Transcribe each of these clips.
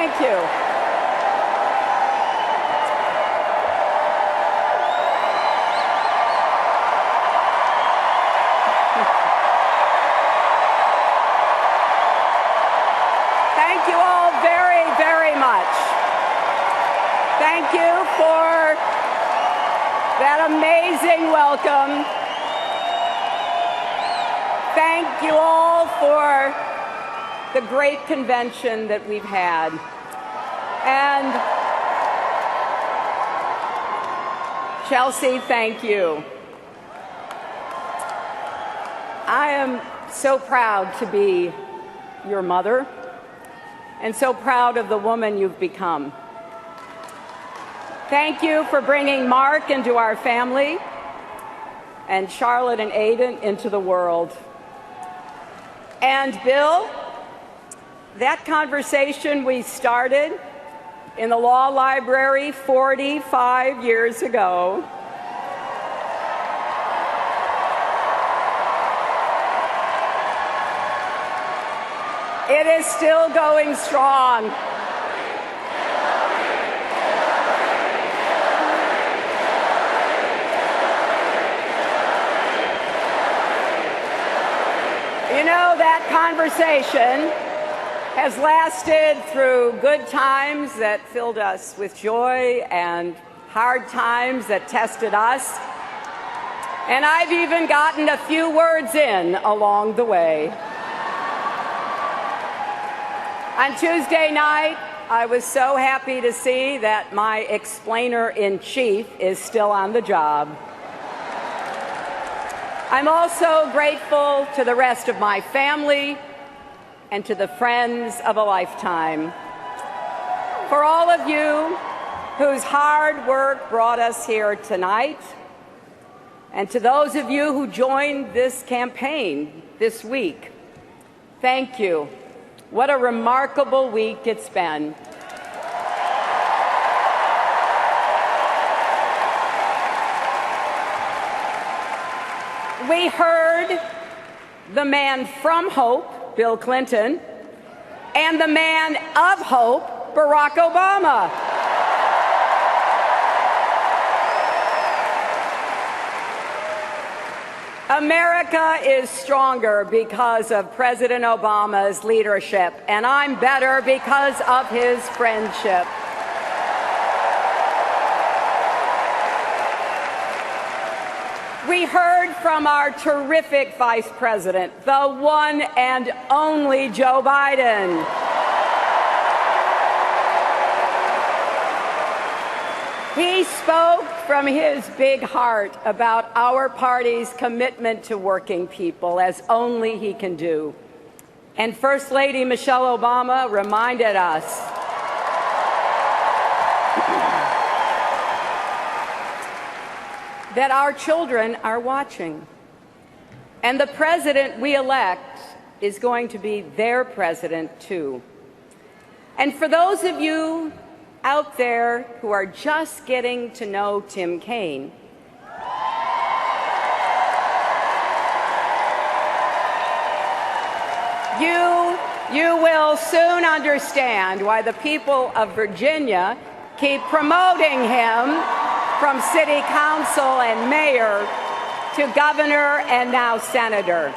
Thank you. Thank you all very, very much. Thank you for that amazing welcome. Thank you all for the great convention that we've had. And Chelsea, thank you. I am so proud to be your mother and so proud of the woman you've become. Thank you for bringing Mark into our family and Charlotte and Aiden into the world. And Bill, that conversation we started in the law library 45 years ago it is still going strong. You know, that conversation has lasted through good times that filled us with joy and hard times that tested us. And I've even gotten a few words in along the way. On Tuesday night, I was so happy to see that my explainer-in-chief is still on the job. I'm also grateful to the rest of my family and to the friends of a lifetime. For all of you whose hard work brought us here tonight, and to those of you who joined this campaign this week, thank you. What a remarkable week it's been. We heard the man from hope, Bill Clinton, and the man of hope, Barack Obama. America is stronger because of President Obama's leadership, and I'm better because of his friendship. We heard from our terrific Vice President, the one and only Joe Biden. He spoke from his big heart about our party's commitment to working people, as only he can do. And First Lady Michelle Obama reminded us that our children are watching. And the president we elect is going to be their president, too. And for those of you out there who are just getting to know Tim Kaine, you will soon understand why the people of Virginia keep promoting him from city council and mayor to governor and now senator.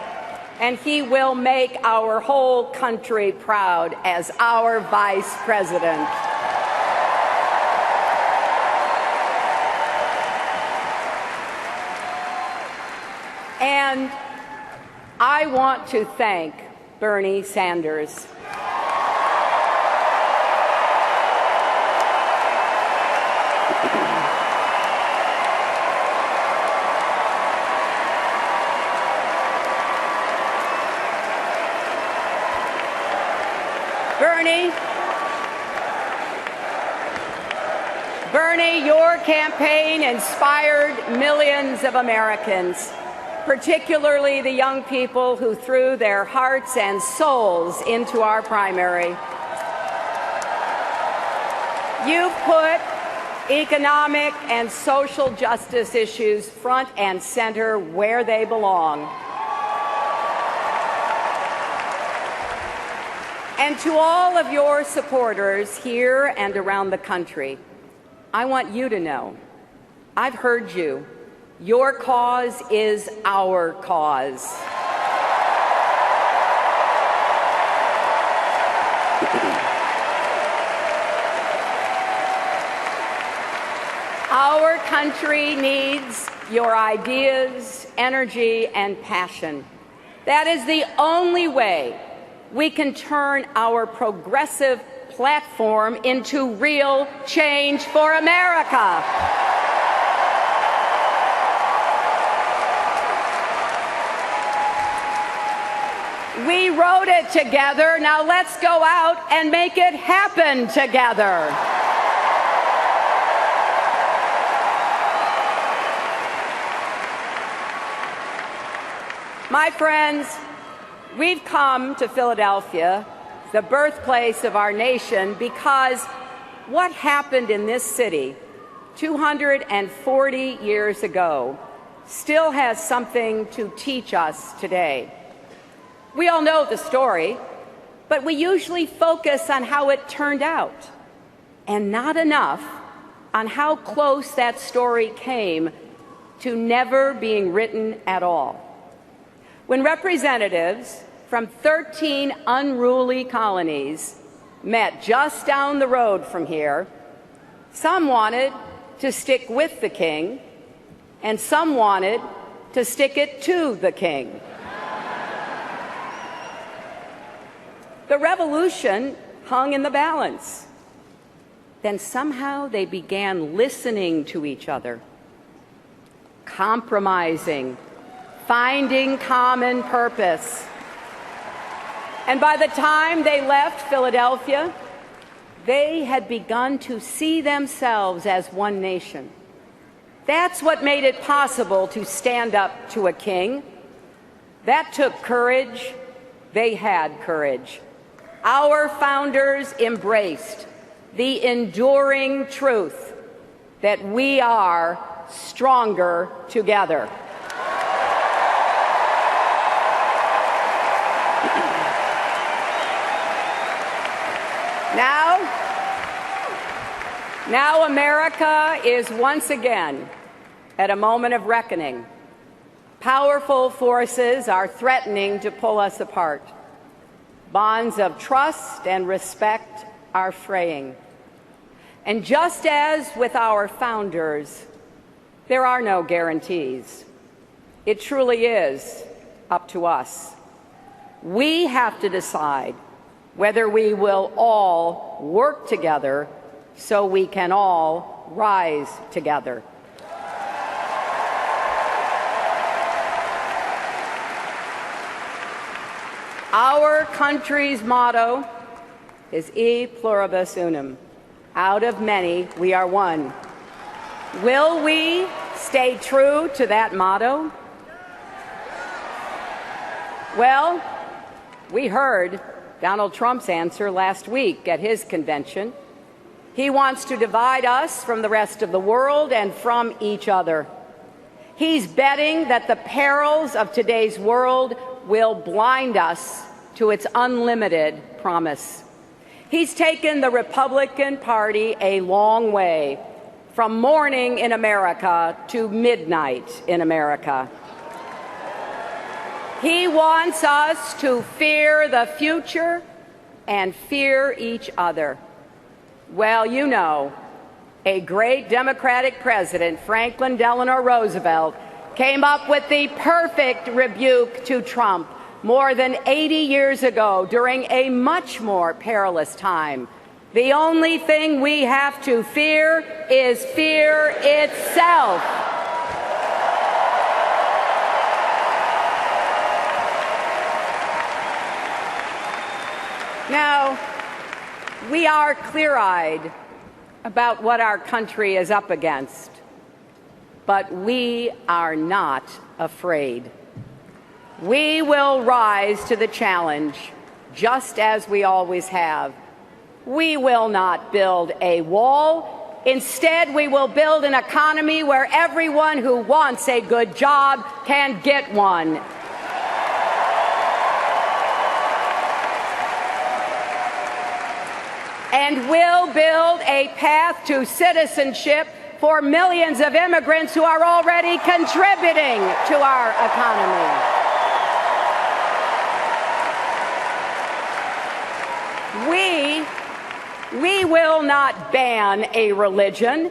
And he will make our whole country proud as our vice president. And I want to thank Bernie Sanders. Bernie, your campaign inspired millions of Americans, particularly the young people who threw their hearts and souls into our primary. You've put economic and social justice issues front and center where they belong. And to all of your supporters here and around the country, I want you to know, I've heard you. Your cause is our cause. Our country needs your ideas, energy, and passion. That is the only way we can turn our progressive platform into real change for America. We wrote it together. Now let's go out and make it happen together. My friends, we've come to Philadelphia, the birthplace of our nation, because what happened in this city 240 years ago still has something to teach us today. We all know the story, but we usually focus on how it turned out, and not enough on how close that story came to never being written at all. When representatives from 13 unruly colonies met just down the road from here, some wanted to stick with the king, and some wanted to stick it to the king. The revolution hung in the balance. Then somehow they began listening to each other, compromising, finding common purpose. And by the time they left Philadelphia, they had begun to see themselves as one nation. That's what made it possible to stand up to a king. That took courage. They had courage. Our founders embraced the enduring truth that we are stronger together. Now America is once again at a moment of reckoning. Powerful forces are threatening to pull us apart. Bonds of trust and respect are fraying. And just as with our founders, there are no guarantees. It truly is up to us. We have to decide whether we will all work together so we can all rise together. Our country's motto is E pluribus unum. Out of many, we are one. Will we stay true to that motto? Well, we heard Donald Trump's answer last week at his convention. He wants to divide us from the rest of the world and from each other. He's betting that the perils of today's world will blind us to its unlimited promise. He's taken the Republican Party a long way, from morning in America to midnight in America. He wants us to fear the future and fear each other. Well, you know, a great Democratic president, Franklin Delano Roosevelt, came up with the perfect rebuke to Trump more than 80 years ago during a much more perilous time. The only thing we have to fear is fear itself. Now, we are clear-eyed about what our country is up against, but we are not afraid. We will rise to the challenge, just as we always have. We will not build a wall. Instead, we will build an economy where everyone who wants a good job can get one. and will build a path to citizenship for millions of immigrants who are already contributing to our economy. We will not ban a religion.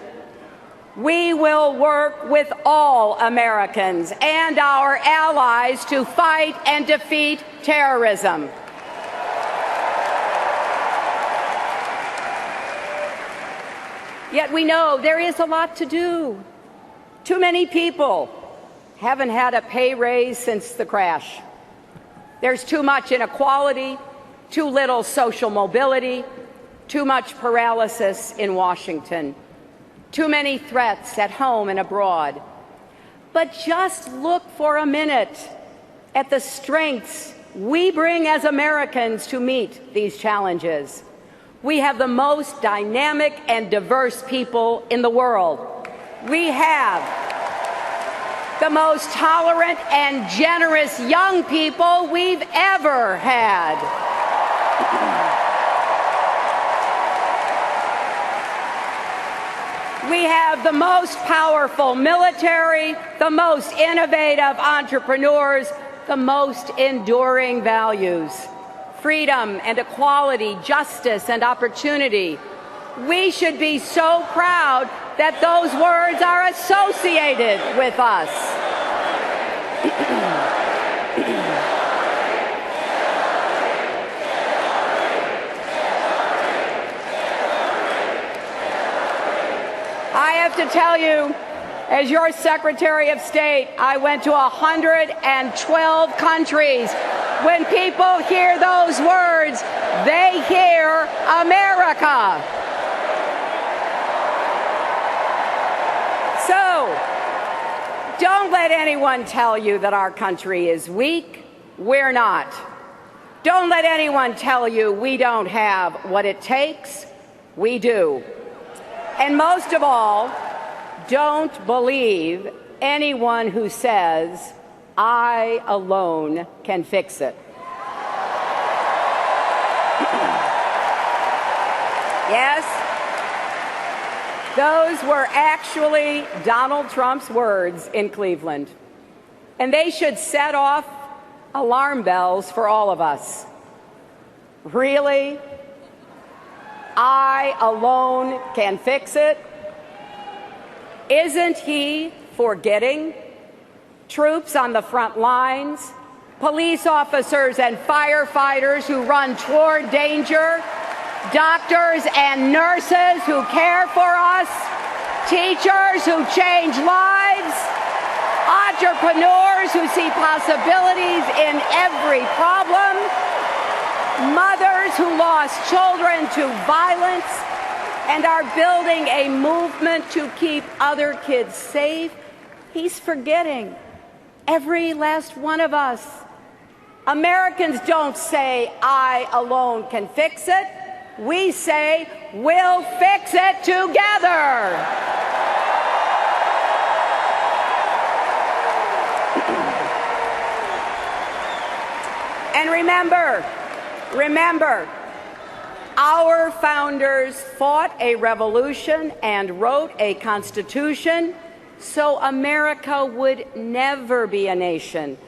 We will work with all Americans and our allies to fight and defeat terrorism. Yet we know there is a lot to do. Too many people haven't had a pay raise since the crash. There's too much inequality, too little social mobility, too much paralysis in Washington, too many threats at home and abroad. But just look for a minute at the strengths we bring as Americans to meet these challenges. We have the most dynamic and diverse people in the world. We have the most tolerant and generous young people we've ever had. We have the most powerful military, the most innovative entrepreneurs, the most enduring values: freedom and equality, justice and opportunity. We should be so proud that those words are associated with us. I have to tell you, as your Secretary of State, I went to 112 countries. When people hear those words, they hear America. So, don't let anyone tell you that our country is weak. We're not. Don't let anyone tell you we don't have what it takes. We do. And most of all, don't believe anyone who says, "I alone can fix it." Yes, those were actually Donald Trump's words in Cleveland. And they should set off alarm bells for all of us. Really? I alone can fix it? Isn't he forgetting troops on the front lines, police officers and firefighters who run toward danger, doctors and nurses who care for us, teachers who change lives, entrepreneurs who see possibilities in every problem, mothers who lost children to violence and are building a movement to keep other kids safe? He's forgetting every last one of us. Americans don't say, "I alone can fix it." We say, "We'll fix it together." And remember, our founders fought a revolution and wrote a constitution so America would never be a nation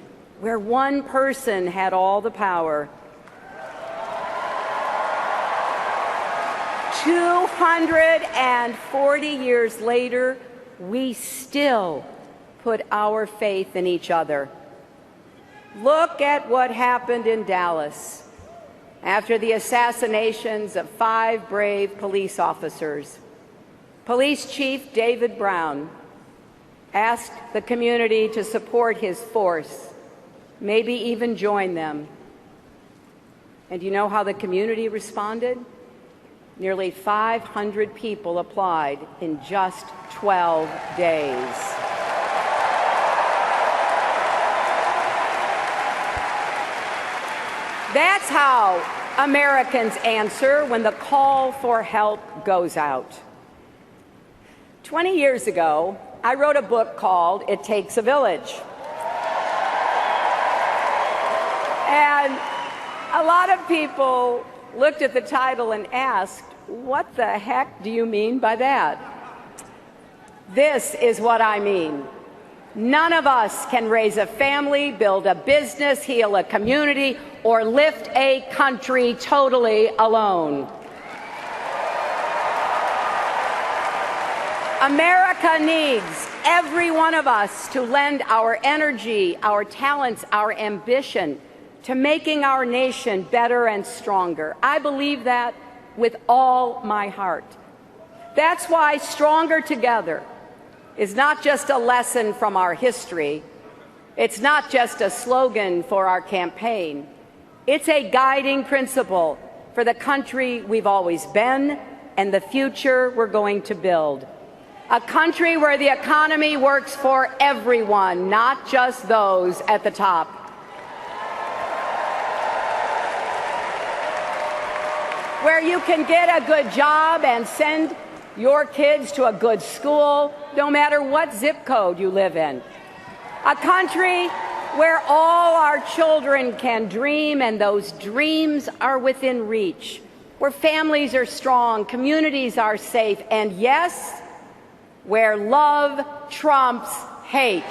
where one person had all the power. 240 years later, we still put our faith in each other. Look at what happened in Dallas after the assassinations of 5 brave police officers. Police Chief David Brown asked the community to support his force, maybe even join them. And you know how the community responded? Nearly 500 people applied in just 12 days. That's how Americans answer when the call for help goes out. 20 years ago, I wrote a book called It Takes a Village. And a lot of people looked at the title and asked, what the heck do you mean by that? This is what I mean. None of us can raise a family, build a business, heal a community, or lift a country totally alone. America needs every one of us to lend our energy, our talents, our ambition to making our nation better and stronger. I believe that with all my heart. That's why Stronger Together is not just a lesson from our history. It's not just a slogan for our campaign. It's a guiding principle for the country we've always been and the future we're going to build. A country where the economy works for everyone, not just those at the top. Where you can get a good job and send your kids to a good school, no matter what zip code you live in. A country where all our children can dream and those dreams are within reach. Where families are strong, communities are safe, and yes, where love trumps hate.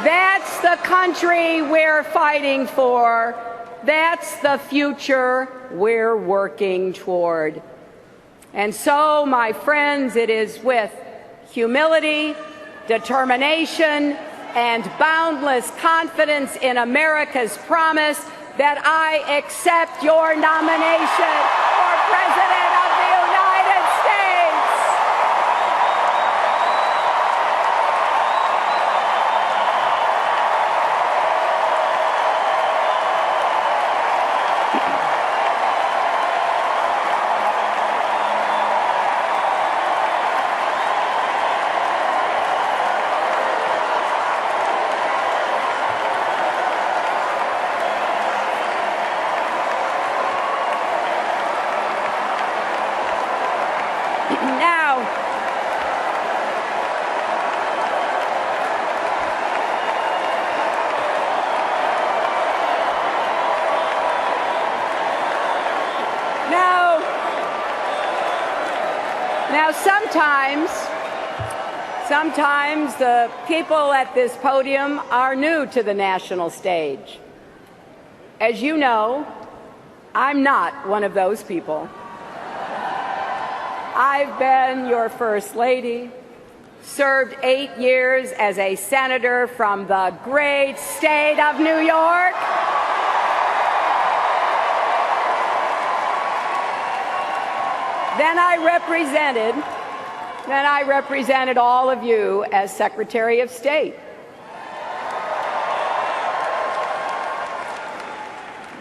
That's the country we're fighting for. That's the future we're working toward. And so, my friends, it is with humility, determination, and boundless confidence in America's promise that I accept your nomination for President of the United States. Now, sometimes the people at this podium are new to the national stage. As you know, I'm not one of those people. I've been your First Lady, served 8 years as a senator from the great state of New York. Then I represented all of you as Secretary of State.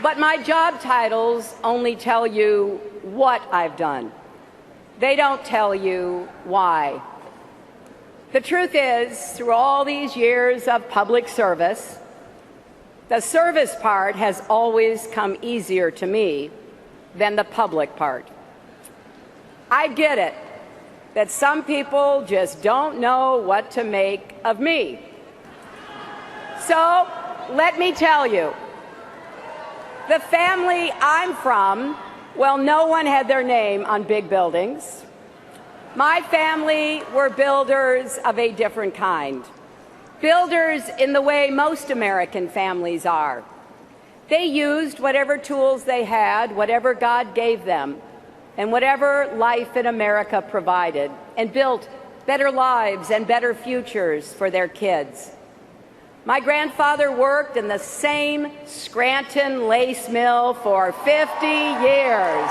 But my job titles only tell you what I've done. They don't tell you why. The truth is, through all these years of public service, the service part has always come easier to me than the public part. I get it that some people just don't know what to make of me. So let me tell you, the family I'm from, well, no one had their name on big buildings. My family were builders of a different kind. Builders in the way most American families are. They used whatever tools they had, whatever God gave them, and whatever life in America provided, and built better lives and better futures for their kids. My grandfather worked in the same Scranton lace mill for 50 years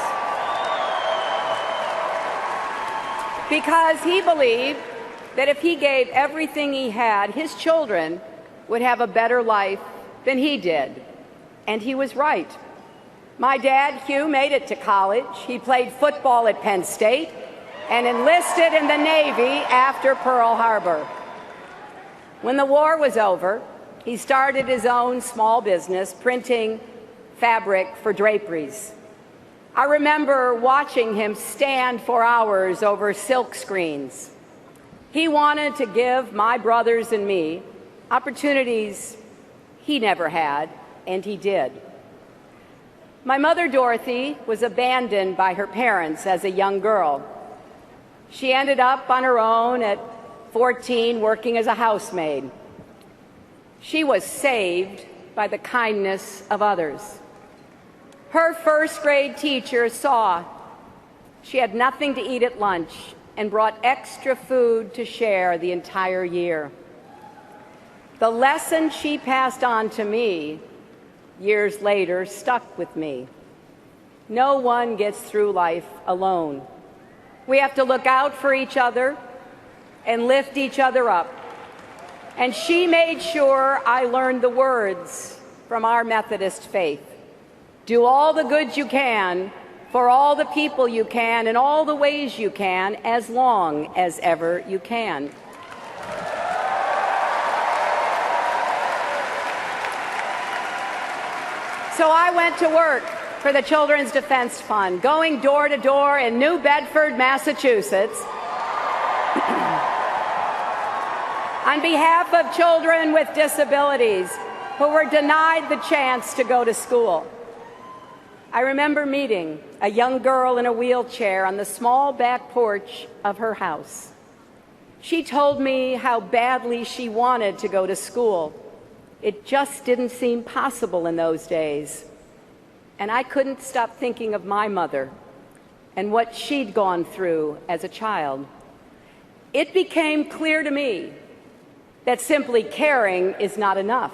because he believed that if he gave everything he had, his children would have a better life than he did. And he was right. My dad, Hugh, made it to college. He played football at Penn State and enlisted in the Navy after Pearl Harbor. When the war was over, he started his own small business printing fabric for draperies. I remember watching him stand for hours over silk screens. He wanted to give my brothers and me opportunities he never had, and he did. My mother, Dorothy, was abandoned by her parents as a young girl. She ended up on her own at 14, working as a housemaid. She was saved by the kindness of others. Her first-grade teacher saw she had nothing to eat at lunch and brought extra food to share the entire year. The lesson she passed on to me years later stuck with me. No one gets through life alone. We have to look out for each other and lift each other up. And she made sure I learned the words from our Methodist faith. Do all the good you can for all the people you can in all the ways you can, as long as ever you can. So I went to work for the Children's Defense Fund, going door to door in New Bedford, Massachusetts, on behalf of children with disabilities who were denied the chance to go to school. I remember meeting a young girl in a wheelchair on the small back porch of her house. She told me how badly she wanted to go to school. It just didn't seem possible in those days. And I couldn't stop thinking of my mother and what she'd gone through as a child. It became clear to me that simply caring is not enough.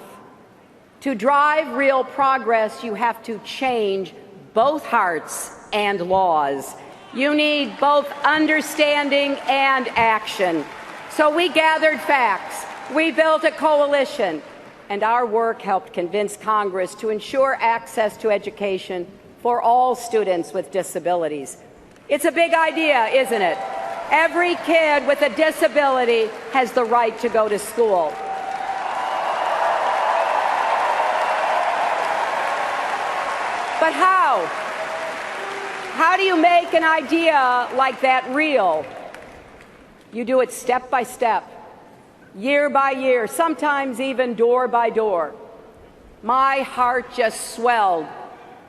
To drive real progress, you have to change both hearts and laws. You need both understanding and action. So we gathered facts. We built a coalition. And our work helped convince Congress to ensure access to education for all students with disabilities. It's a big idea, isn't it? Every kid with a disability has the right to go to school. But how? How do you make an idea like that real? You do it step by step. Year by year, sometimes even door by door. My heart just swelled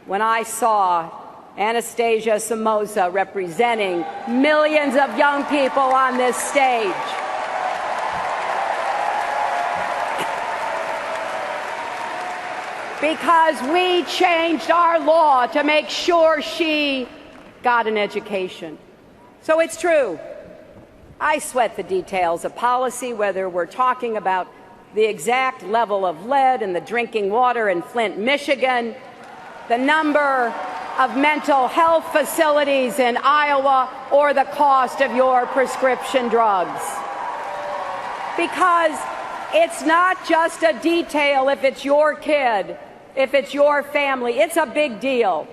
when I saw Anastasia Somoza representing millions of young people on this stage. Because we changed our law to make sure she got an education. So it's true. I sweat the details of policy, whether we're talking about the exact level of lead in the drinking water in Flint, Michigan, the number of mental health facilities in Iowa, or the cost of your prescription drugs. Because it's not just a detail if it's your kid, if it's your family. It's a big deal.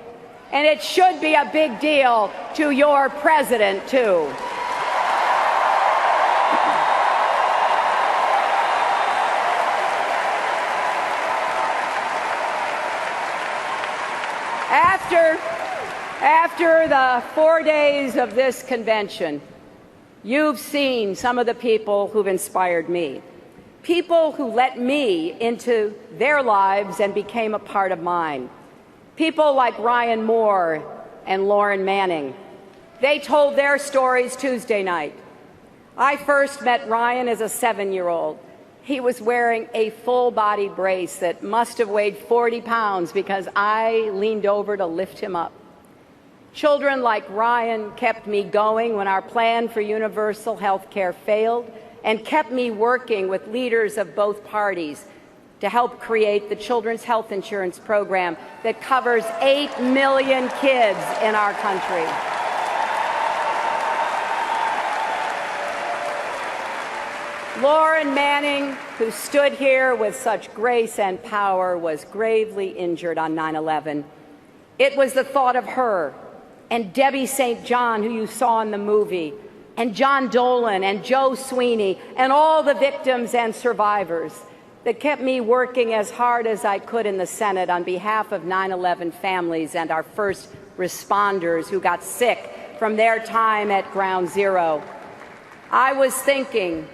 And it should be a big deal to your president, too. After the 4 days of this convention, you've seen some of the people who've inspired me, people who let me into their lives and became a part of mine, people like Ryan Moore and Lauren Manning. They told their stories Tuesday night. I first met Ryan as a 7-year-old. He was wearing a full-body brace that must have weighed 40 pounds because I leaned over to lift him up. Children like Ryan kept me going when our plan for universal health care failed and kept me working with leaders of both parties to help create the Children's Health Insurance Program that covers 8 million kids in our country. Lauren Manning, who stood here with such grace and power, was gravely injured on 9/11. It was the thought of her and Debbie St. John, who you saw in the movie, and John Dolan and Joe Sweeney and all the victims and survivors that kept me working as hard as I could in the Senate on behalf of 9/11 families and our first responders who got sick from their time at Ground Zero. I was thinking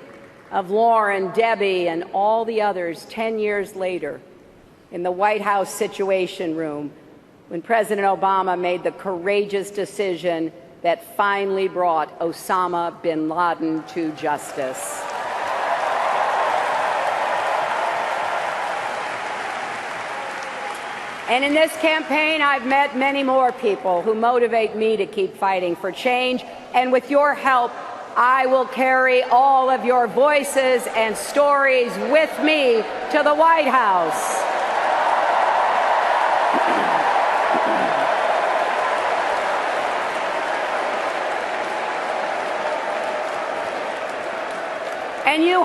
of Lauren, Debbie, and all the others 10 years later in the White House Situation Room when President Obama made the courageous decision that finally brought Osama bin Laden to justice. And in this campaign, I've met many more people who motivate me to keep fighting for change. And with your help, I will carry all of your voices and stories with me to the White House. And you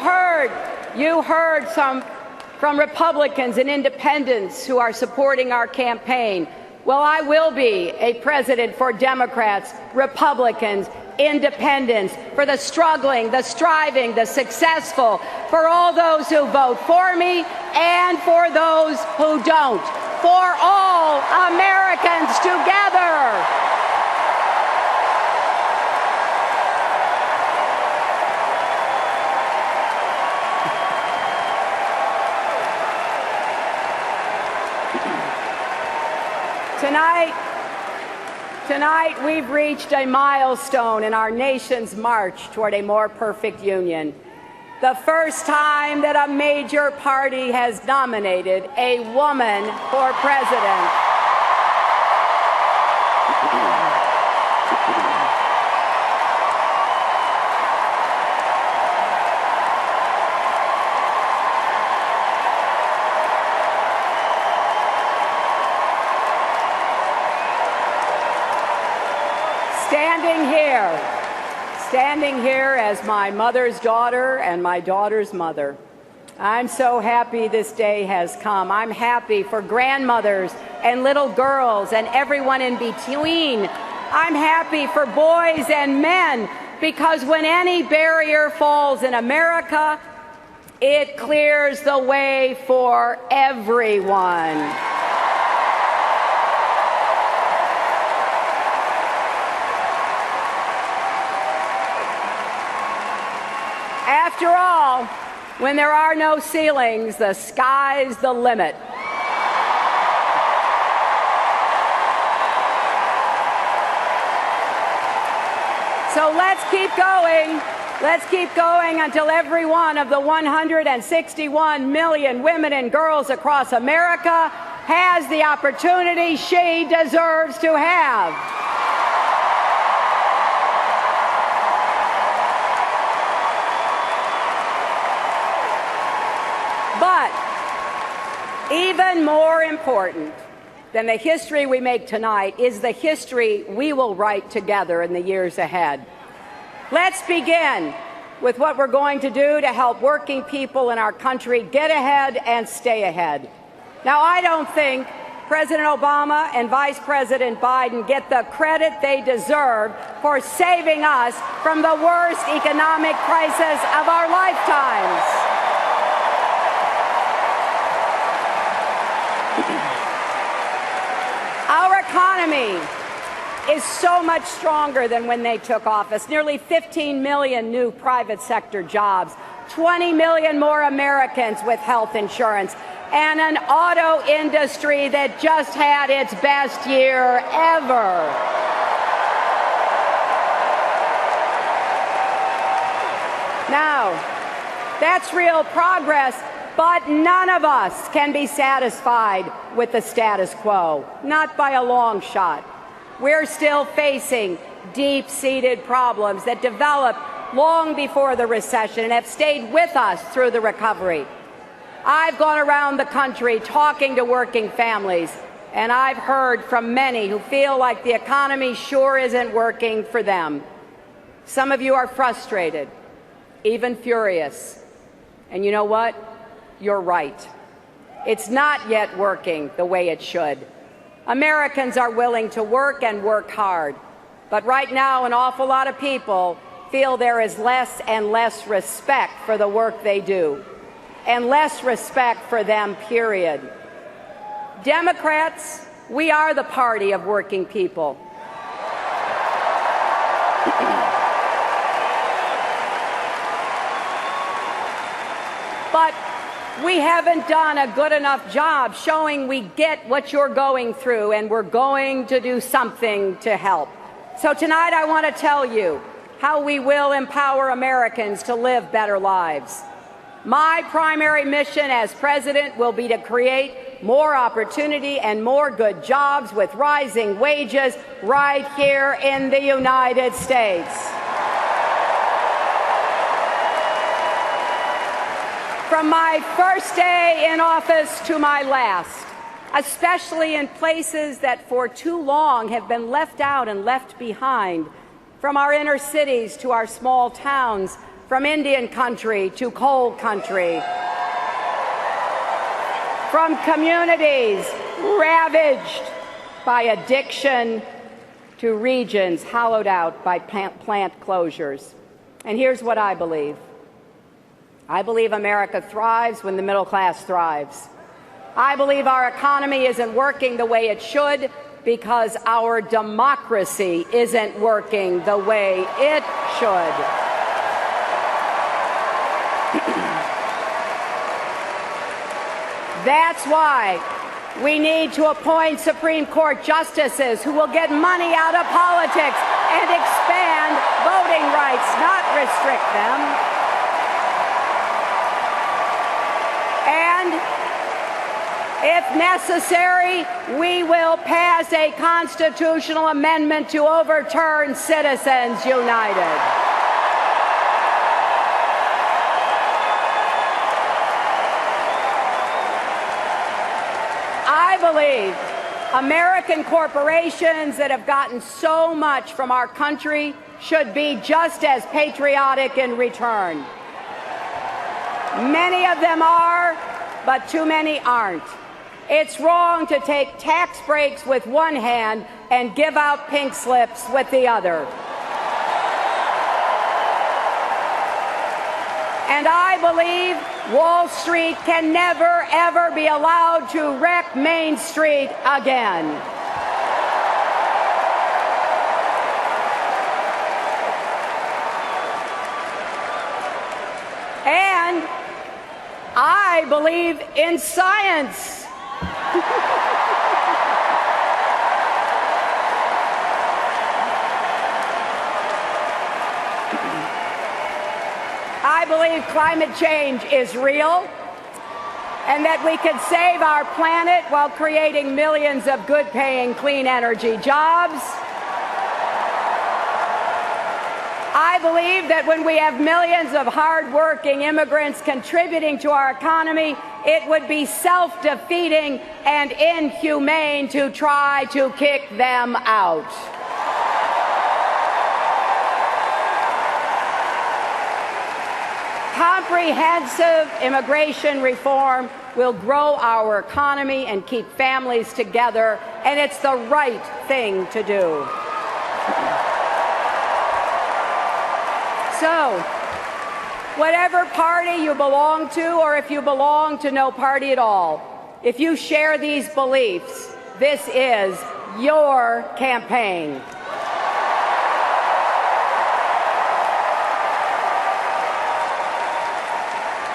heard some from Republicans and independents who are supporting our campaign. Well, I will be a president for Democrats, Republicans, independents, for the struggling, the striving, the successful, for all those who vote for me and for those who don't, for all Americans together. Tonight, we've reached a milestone in our nation's march toward a more perfect union. The first time that a major party has nominated a woman for president. Standing here as my mother's daughter and my daughter's mother, I'm so happy this day has come. I'm happy for grandmothers and little girls and everyone in between. I'm happy for boys and men, because when any barrier falls in America, it clears the way for everyone. After all, when there are no ceilings, the sky's the limit. So let's keep going. Let's keep going until every one of the 161 million women and girls across America has the opportunity she deserves to have. But even more important than the history we make tonight is the history we will write together in the years ahead. Let's begin with what we're going to do to help working people in our country get ahead and stay ahead. Now, I don't think President Obama and Vice President Biden get the credit they deserve for saving us from the worst economic crisis of our lifetimes. Our economy is so much stronger than when they took office. Nearly 15 million new private sector jobs, 20 million more Americans with health insurance, and an auto industry that just had its best year ever. Now, that's real progress. But none of us can be satisfied with the status quo, not by a long shot. We're still facing deep-seated problems that developed long before the recession and have stayed with us through the recovery. I've gone around the country talking to working families, and I've heard from many who feel like the economy sure isn't working for them. Some of you are frustrated, even furious. And you know what? You're right. It's not yet working the way it should. Americans are willing to work and work hard. But right now, an awful lot of people feel there is less and less respect for the work they do. and less respect for them, period. Democrats, we are the party of working people. But we haven't done a good enough job showing we get what you're going through, and we're going to do something to help. So tonight I want to tell you how we will empower Americans to live better lives. My primary mission as president will be to create more opportunity and more good jobs with rising wages right here in the United States. From my first day in office to my last, especially in places that for too long have been left out and left behind, from our inner cities to our small towns, from Indian country to coal country, from communities ravaged by addiction to regions hollowed out by plant closures. And here's what I believe. I believe America thrives when the middle class thrives. I believe our economy isn't working the way it should because our democracy isn't working the way it should. That's why we need to appoint Supreme Court justices who will get money out of politics and expand voting rights, not restrict them. And if necessary, we will pass a constitutional amendment to overturn Citizens United. I believe American corporations that have gotten so much from our country should be just as patriotic in return. Many of them are, but too many aren't. It's wrong to take tax breaks with one hand and give out pink slips with the other. And I believe Wall Street can never, ever be allowed to wreck Main Street again. And I believe in science. I believe climate change is real and that we can save our planet while creating millions of good-paying clean energy jobs. I believe that when we have millions of hard-working immigrants contributing to our economy, it would be self-defeating and inhumane to try to kick them out. Comprehensive immigration reform will grow our economy and keep families together, and it's the right thing to do. So, whatever party you belong to, or if you belong to no party at all, if you share these beliefs, this is your campaign.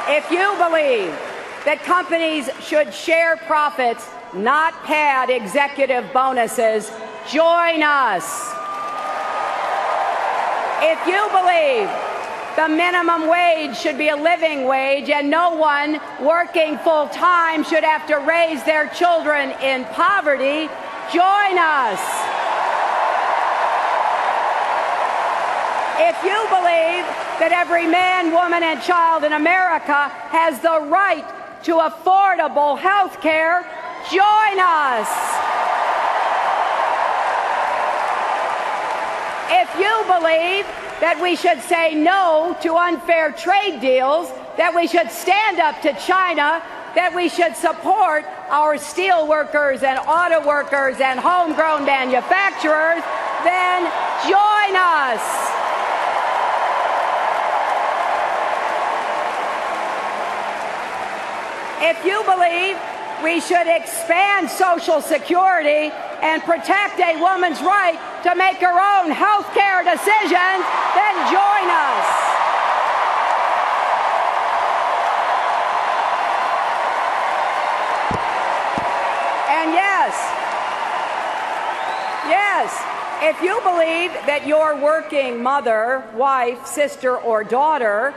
If you believe that companies should share profits, not pad executive bonuses, join us. If you believe the minimum wage should be a living wage and no one working full-time should have to raise their children in poverty, join us. If you believe that every man, woman, and child in America has the right to affordable health care, join us. If you believe that we should say no to unfair trade deals, that we should stand up to China, that we should support our steel workers and auto workers and homegrown manufacturers, then join us. if you believe we should expand Social Security and protect a woman's right to make her own health care decisions, then join us. And yes, if you believe that your working mother, wife, sister, or daughter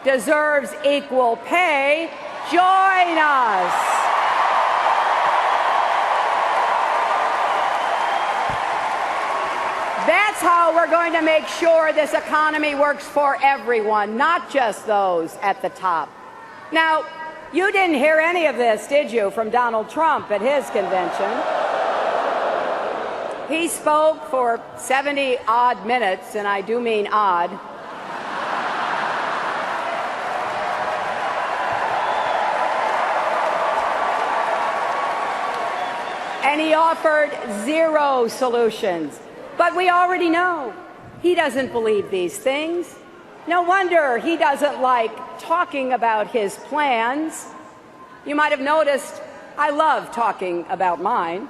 deserves equal pay, join us. That's how we're going to make sure this economy works for everyone, not just those at the top. Now, you didn't hear any of this, did you, from Donald Trump at his convention? He spoke for 70-odd minutes, and I do mean odd. And he offered zero solutions. But we already know he doesn't believe these things. No wonder he doesn't like talking about his plans. You might have noticed I love talking about mine.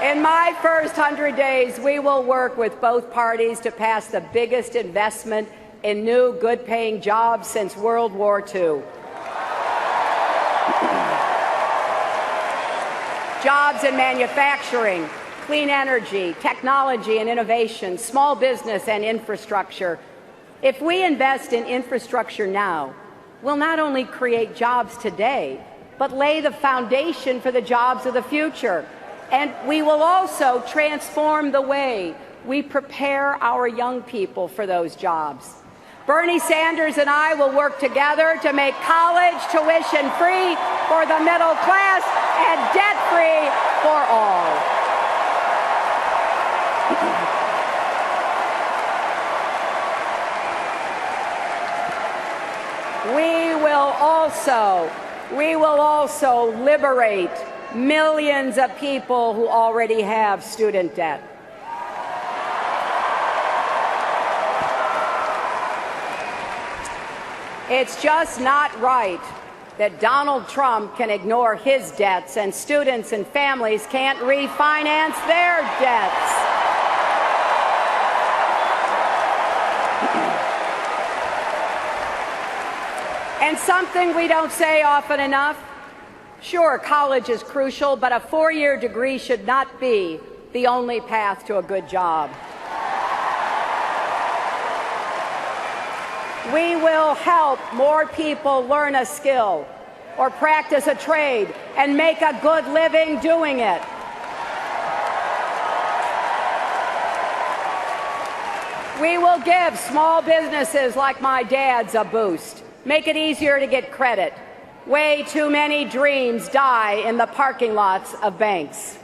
In my first 100 days, we will work with both parties to pass the biggest investment in new, good-paying jobs since World War II. Jobs in manufacturing, clean energy, technology and innovation, small business and infrastructure. If we invest in infrastructure now, we'll not only create jobs today, but lay the foundation for the jobs of the future. And we will also transform the way we prepare our young people for those jobs. Bernie Sanders and I will work together to make college tuition free for the middle class and debt free for all. We will also liberate millions of people who already have student debt. It's just not right that Donald Trump can ignore his debts and students and families can't refinance their debts. And something we don't say often enough, sure, college is crucial, but a four-year degree should not be the only path to a good job. We will help more people learn a skill or practice a trade and make a good living doing it. We will give small businesses like my dad's a boost, make it easier to get credit. Way too many dreams die in the parking lots of banks.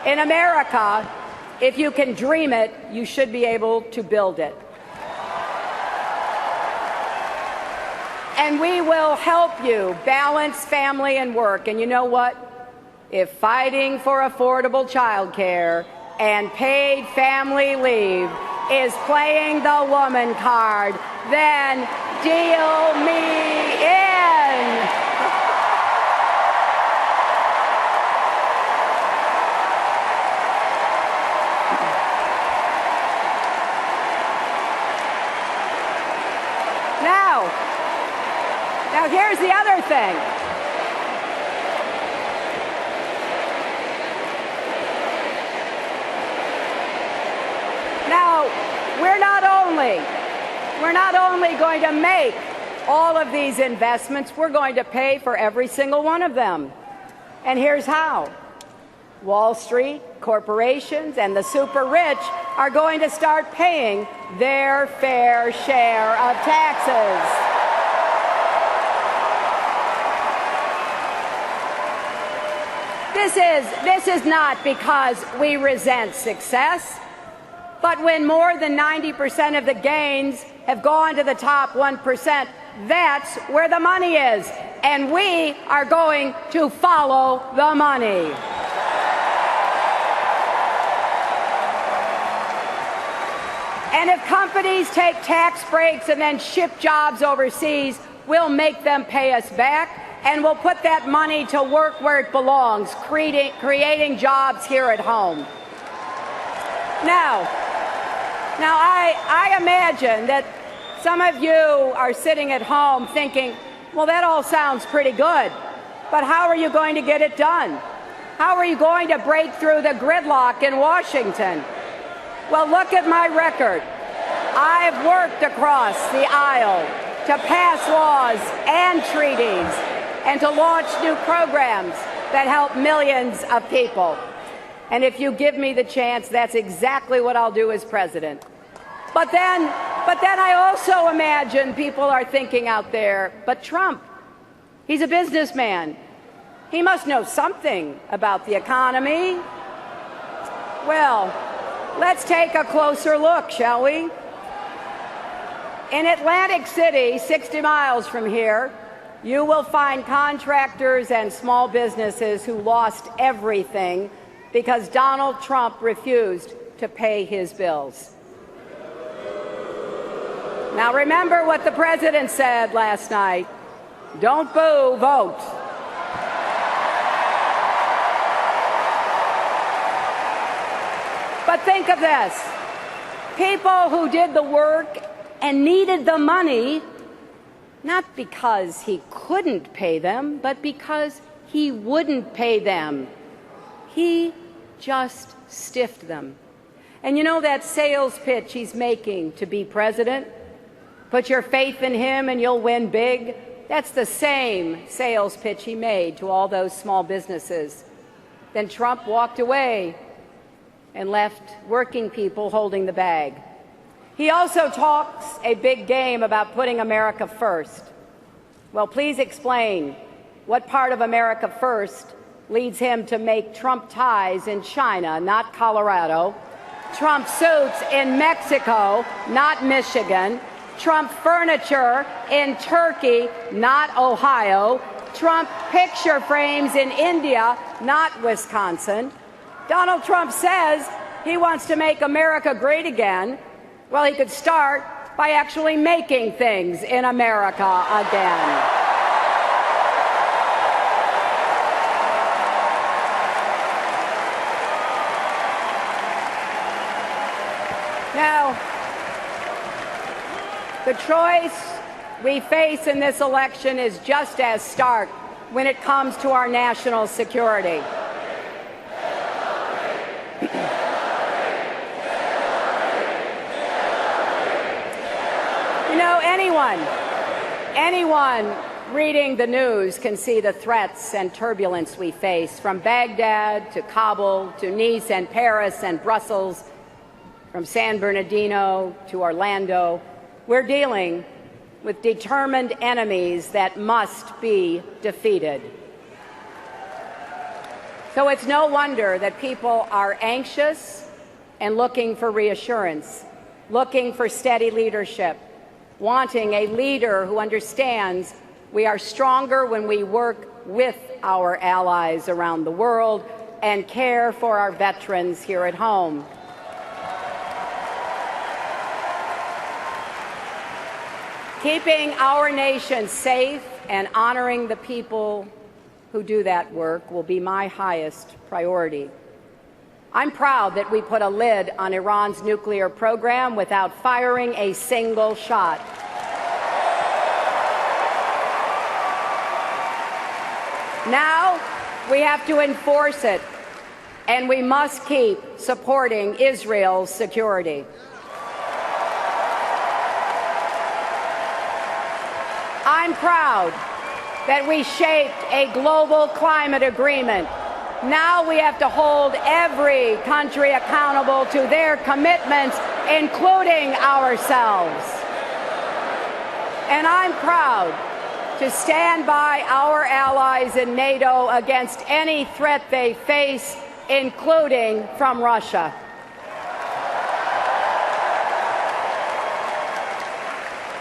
In America, if you can dream it, you should be able to build it. And we will help you balance family and work. And you know what? If fighting for affordable child care and paid family leave is playing the woman card, then deal me in. Now here's the other thing. Now, we're not only going to make all of these investments, we're going to pay for every single one of them. And here's how. Wall Street, corporations, and the super rich are going to start paying their fair share of taxes. This is not because we resent success, but when more than 90% of the gains have gone to the top 1%, that's where the money is, and we are going to follow the money. And if companies take tax breaks and then ship jobs overseas, we'll make them pay us back, and we'll put that money to work where it belongs, creating jobs here at home. Now I imagine that some of you are sitting at home thinking, well, that all sounds pretty good, but how are you going to get it done? How are you going to break through the gridlock in Washington? Well, look at my record. I've worked across the aisle to pass laws and treaties and to launch new programs that help millions of people. And if you give me the chance, that's exactly what I'll do as president. But then I also imagine people are thinking out there, but Trump, he's a businessman. He must know something about the economy. Well, let's take a closer look, shall we? In Atlantic City, 60 miles from here, you will find contractors and small businesses who lost everything because Donald Trump refused to pay his bills. Now remember what the president said last night. Don't boo, vote. But think of this. People who did the work and needed the money, not because he couldn't pay them, but because he wouldn't pay them. He just stiffed them. And you know that sales pitch he's making to be president? Put your faith in him and you'll win big. That's the same sales pitch he made to all those small businesses. Then Trump walked away and left working people holding the bag. He also talks a big game about putting America first. Well, please explain what part of America first leads him to make Trump ties in China, not Colorado, Trump suits in Mexico, not Michigan, Trump furniture in Turkey, not Ohio, Trump picture frames in India, not Wisconsin. Donald Trump says he wants to make America great again. Well, he could start by actually making things in America again. Now, the choice we face in this election is just as stark when it comes to our national security. You know, anyone reading the news can see the threats and turbulence we face, from Baghdad to Kabul to Nice and Paris and Brussels, from San Bernardino to Orlando. We're dealing with determined enemies that must be defeated. So it's no wonder that people are anxious and looking for reassurance, looking for steady leadership, wanting a leader who understands we are stronger when we work with our allies around the world and care for our veterans here at home. Keeping our nation safe and honoring the people who do that work will be my highest priority. I'm proud that we put a lid on Iran's nuclear program without firing a single shot. Now we have to enforce it, and we must keep supporting Israel's security. I'm proud that we shaped a global climate agreement. Now we have to hold every country accountable to their commitments, including ourselves. And I'm proud to stand by our allies in NATO against any threat they face, including from Russia.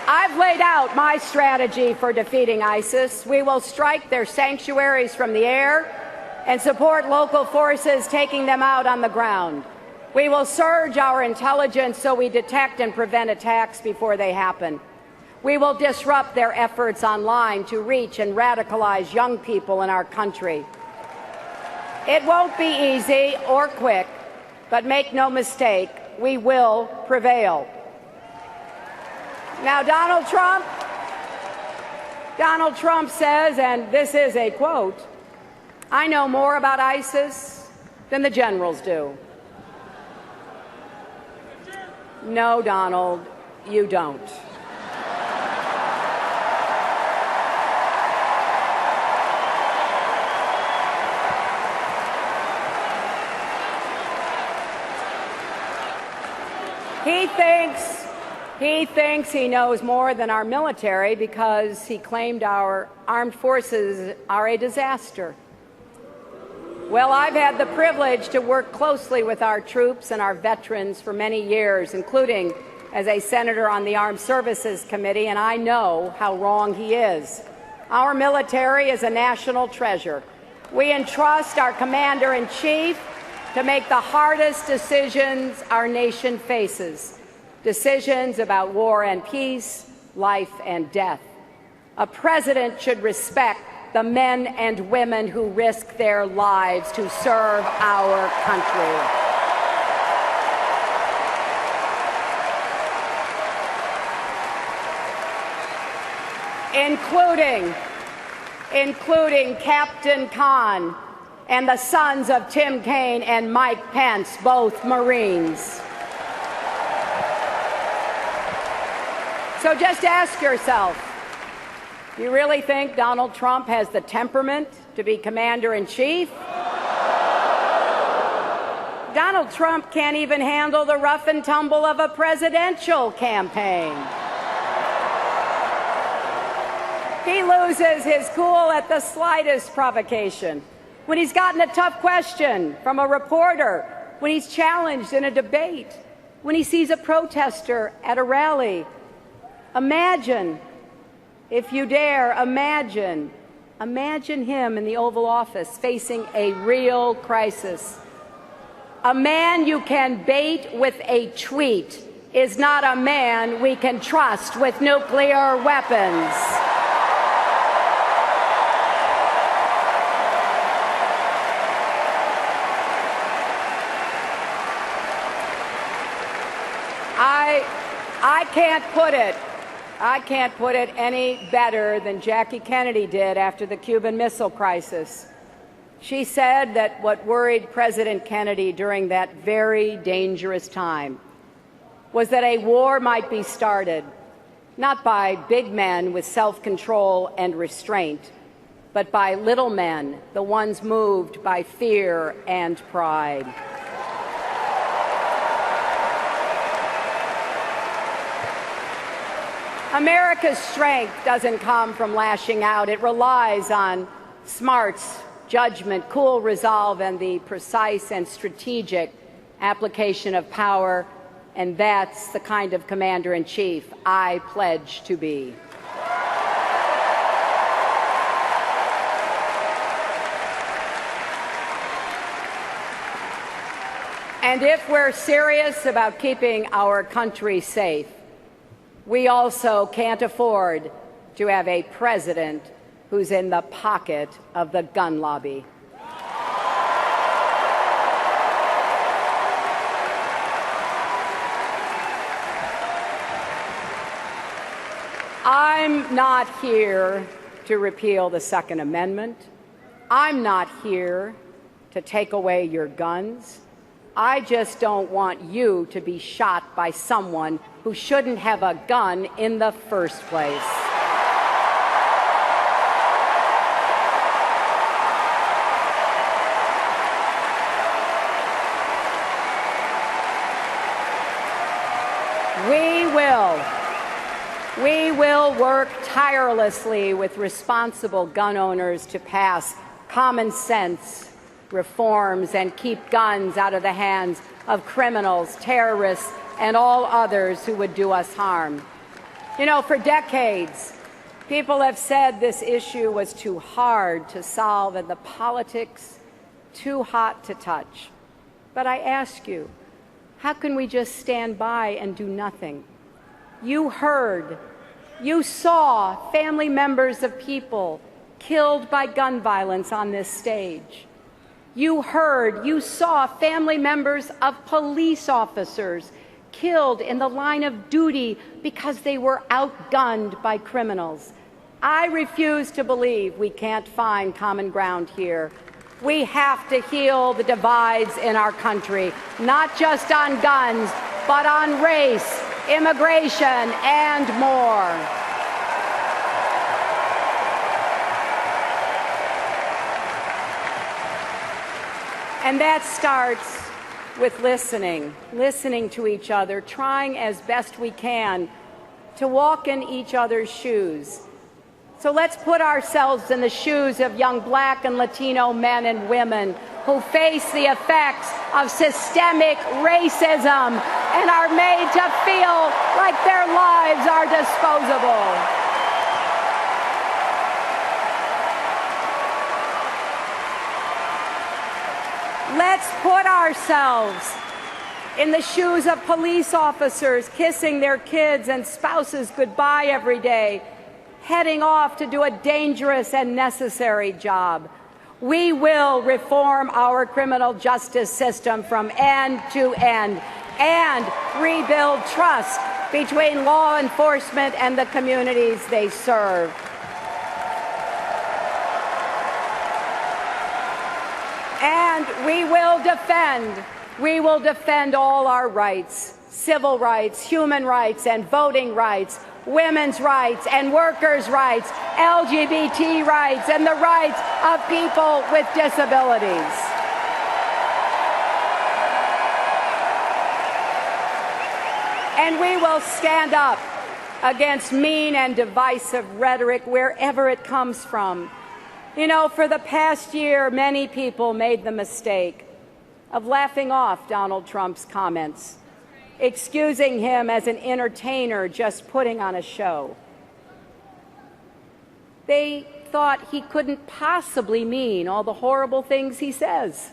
I've laid out my strategy for defeating ISIS. We will strike their sanctuaries from the air and support local forces taking them out on the ground. We will surge our intelligence so we detect and prevent attacks before they happen. We will disrupt their efforts online to reach and radicalize young people in our country. It won't be easy or quick, but make no mistake, we will prevail. Now, Donald Trump says, and this is a quote, "I know more about ISIS than the generals do." No, Donald, you don't. He thinks he knows more than our military because he claimed our armed forces are a disaster. Well, I've had the privilege to work closely with our troops and our veterans for many years, including as a senator on the Armed Services Committee, and I know how wrong he is. Our military is a national treasure. We entrust our commander-in-chief to make the hardest decisions our nation faces, decisions about war and peace, life and death. A president should respect the men and women who risk their lives to serve our country. Including Captain Khan and the sons of Tim Kaine and Mike Pence, both Marines. So just ask yourself, do you really think Donald Trump has the temperament to be commander-in-chief? Donald Trump can't even handle the rough and tumble of a presidential campaign. He loses his cool at the slightest provocation. When he's gotten a tough question from a reporter, when he's challenged in a debate, when he sees a protester at a rally. Imagine, if you dare, imagine him in the Oval Office facing a real crisis. A man you can bait with a tweet is not a man we can trust with nuclear weapons. I can't put it any better than Jackie Kennedy did after the Cuban Missile Crisis. She said that what worried President Kennedy during that very dangerous time was that a war might be started, not by big men with self-control and restraint, but by little men, the ones moved by fear and pride. America's strength doesn't come from lashing out. It relies on smarts, judgment, cool resolve, and the precise and strategic application of power. And that's the kind of commander-in-chief I pledge to be. And if we're serious about keeping our country safe, we also can't afford to have a president who's in the pocket of the gun lobby. I'm not here to repeal the Second Amendment. I'm not here to take away your guns. I just don't want you to be shot by someone who shouldn't have a gun in the first place. We will work tirelessly with responsible gun owners to pass common sense reforms and keep guns out of the hands of criminals, terrorists, and all others who would do us harm. You know, for decades, people have said this issue was too hard to solve and the politics too hot to touch. But I ask you, How can we just stand by and do nothing? You heard, you saw family members of people killed by gun violence on this stage. You heard, you saw family members of police officers killed in the line of duty because they were outgunned by criminals. I refuse to believe we can't find common ground here. We have to heal the divides in our country, not just on guns, but on race, immigration, and more. And that starts with listening to each other, trying as best we can to walk in each other's shoes. So let's put ourselves in the shoes of young Black and Latino men and women who face the effects of systemic racism and are made to feel like their lives are disposable. Let's put ourselves in the shoes of police officers kissing their kids and spouses goodbye every day, heading off to do a dangerous and necessary job. We will reform our criminal justice system from end to end and rebuild trust between law enforcement and the communities they serve. And we will defend all our rights, civil rights, human rights, and voting rights, women's rights and workers' rights, LGBT rights, and the rights of people with disabilities. And we will stand up against mean and divisive rhetoric wherever it comes from. You know, for the past year, many people made the mistake of laughing off Donald Trump's comments, excusing him as an entertainer just putting on a show. They thought he couldn't possibly mean all the horrible things he says,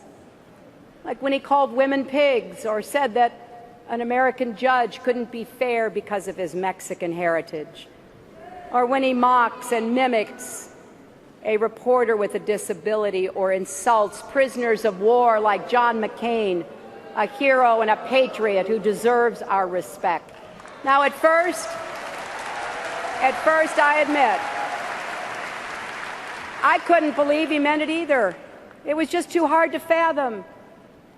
like when he called women pigs or said that an American judge couldn't be fair because of his Mexican heritage, or when he mocks and mimics a reporter with a disability or insults prisoners of war like John McCain, a hero and a patriot who deserves our respect. Now, at first, I admit, I couldn't believe he meant it either. It was just too hard to fathom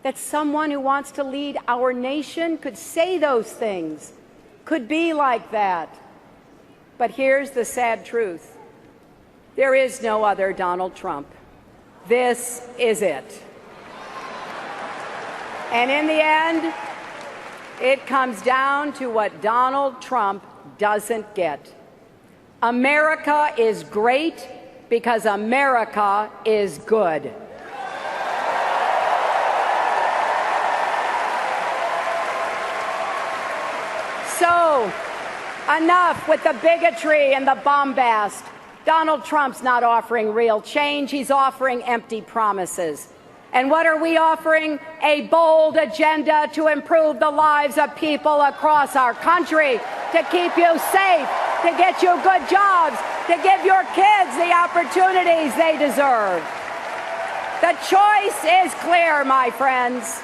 that someone who wants to lead our nation could say those things, could be like that. But here's the sad truth. There is no other Donald Trump. This is it. And in the end, it comes down to what Donald Trump doesn't get. America is great because America is good. So, enough with the bigotry and the bombast. Donald Trump's not offering real change. He's offering empty promises. And what are we offering? A bold agenda to improve the lives of people across our country, to keep you safe, to get you good jobs, to give your kids the opportunities they deserve. The choice is clear, my friends.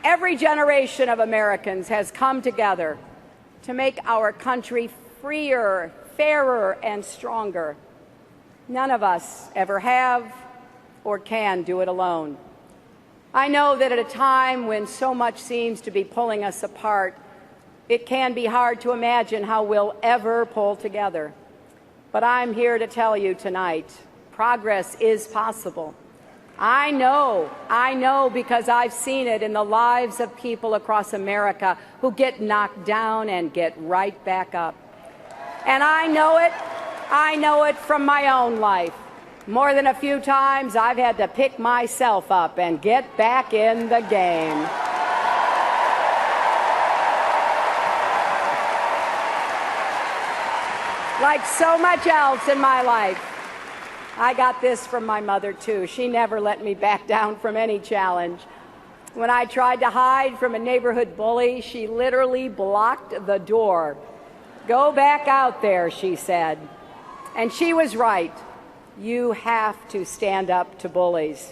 Every generation of Americans has come together to make our country freer, fairer, and stronger. None of us ever have or can do it alone. I know that at a time when so much seems to be pulling us apart, it can be hard to imagine how we'll ever pull together. But I'm here to tell you tonight, progress is possible. I know because I've seen it in the lives of people across America who get knocked down and get right back up. And I know it from my own life. More than a few times, I've had to pick myself up and get back in the game. Like so much else in my life, I got this from my mother, too. She never let me back down from any challenge. When I tried to hide from a neighborhood bully, she literally blocked the door. "Go back out there," she said. And she was right. You have to stand up to bullies.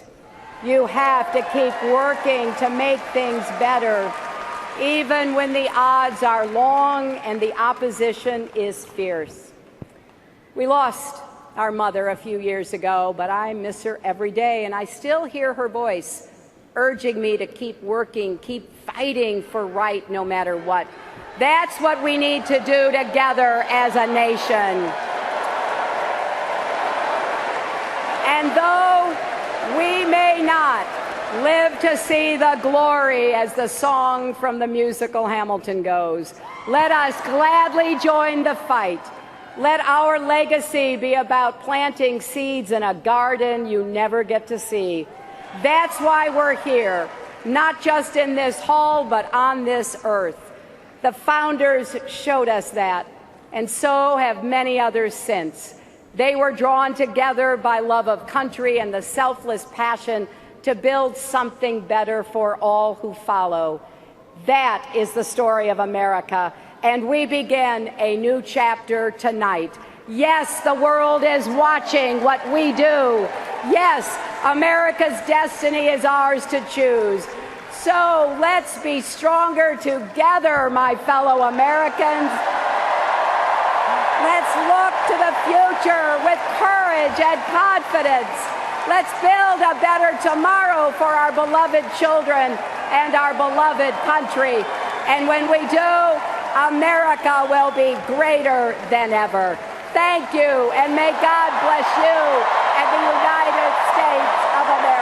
You have to keep working to make things better, even when the odds are long and the opposition is fierce. We lost our mother a few years ago, but I miss her every day, and I still hear her voice urging me to keep working, keep fighting for right no matter what. That's what we need to do together as a nation. And though we may not live to see the glory, as the song from the musical Hamilton goes, let us gladly join the fight. Let our legacy be about planting seeds in a garden you never get to see. That's why we're here, not just in this hall, but on this earth. The founders showed us that, and so have many others since. They were drawn together by love of country and the selfless passion to build something better for all who follow. That is the story of America, and we begin a new chapter tonight. Yes, the world is watching what we do. Yes, America's destiny is ours to choose. So let's be stronger together, my fellow Americans. Let's look to the future with courage and confidence. Let's build a better tomorrow for our beloved children and our beloved country. And when we do, America will be greater than ever. Thank you, and may God bless you and the United States of America.